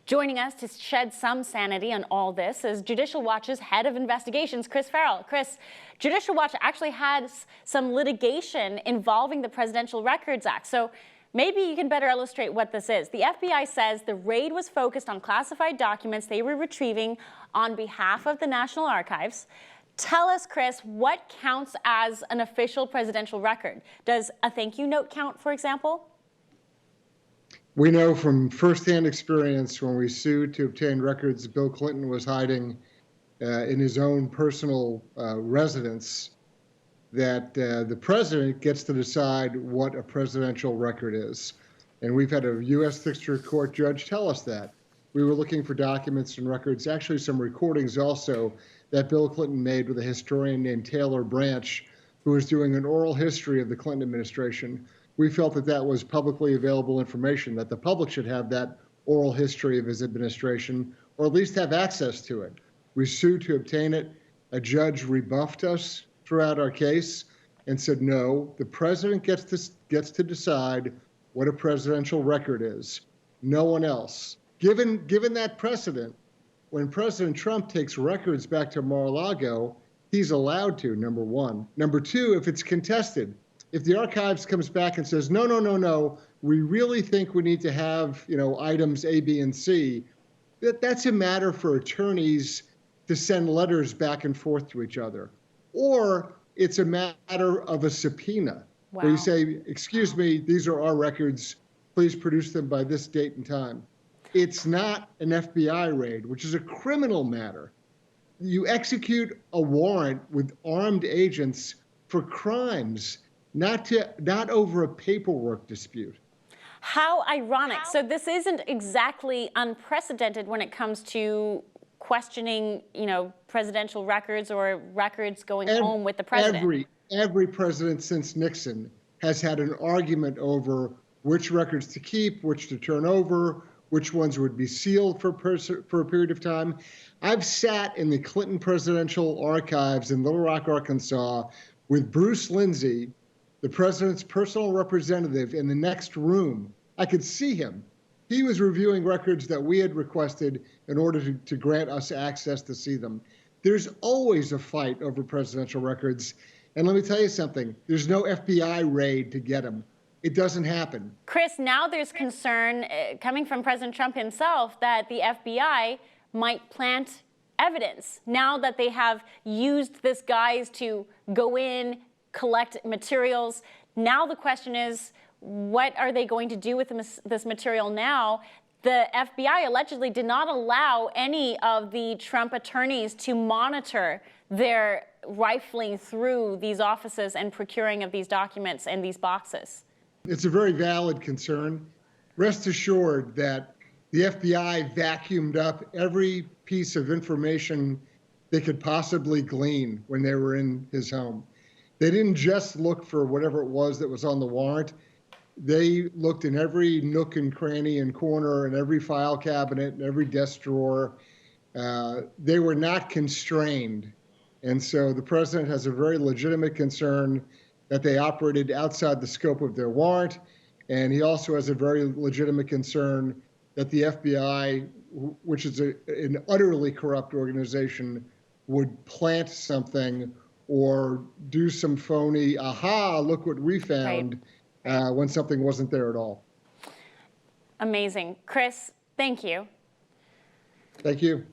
Joining us to shed some sanity on all this is Judicial Watch's head of investigations, Chris Farrell. Chris, Judicial Watch actually has some litigation involving the Presidential Records Act. So maybe you can better illustrate what this is. The FBI says the raid was focused on classified documents they were retrieving on behalf of the National Archives. Tell us, Chris, what counts as an official presidential record? Does a thank you note count, for example? We know from firsthand experience when we sued to obtain records Bill Clinton was hiding in his own personal residence that the president gets to decide what a presidential record is. And we've had a U.S. District Court judge tell us that. We were looking for documents and records, actually some recordings also, that Bill Clinton made with a historian named Taylor Branch, who was doing an oral history of the Clinton administration. We felt that that was publicly available information, that the public should have that oral history of his administration, or at least have access to it. We sued to obtain it. A judge rebuffed us throughout our case and said, no, the president gets to decide what a presidential record is, no one else. Given that precedent, when President Trump takes records back to Mar-a-Largo, he's allowed to, number one. Number two, if it's contested, if the archives comes back and says, no, we really think we need to have, items A, B, and C, that's a matter for attorneys to send letters back and forth to each other. Or it's a matter of a subpoena, where you say, excuse me, these are our records, please produce them by this date and time. It's not an FBI raid, which is a criminal matter. You execute a warrant with armed agents for crimes, not over a paperwork dispute. How ironic. So this isn't exactly unprecedented when it comes to questioning, presidential records or records going home with the president. Every president since Nixon has had an argument over which records to keep, which to turn over, which ones would be sealed for a period of time. I've sat in the Clinton Presidential Archives in Little Rock, Arkansas, with Bruce Lindsay, the president's personal representative, in the next room. I could see him. He was reviewing records that we had requested in order to grant us access to see them. There's always a fight over presidential records. And let me tell you something, there's no FBI raid to get them. It doesn't happen. Chris, now there's concern coming from President Trump himself that the FBI might plant evidence now that they have used this guise to go in, collect materials. Now the question is, what are they going to do with this material now? The FBI allegedly did not allow any of the Trump attorneys to monitor their rifling through these offices and procuring of these documents and these boxes. It's a very valid concern. Rest assured that the FBI vacuumed up every piece of information they could possibly glean when they were in his home. They didn't just look for whatever it was that was on the warrant. They looked in every nook and cranny and corner and every file cabinet and every desk drawer. They were not constrained. And so the president has a very legitimate concern that they operated outside the scope of their warrant. And he also has a very legitimate concern that the FBI, which is an utterly corrupt organization, would plant something or do some phony, aha, look what we found, when something wasn't there at all. Amazing. Chris, thank you. Thank you.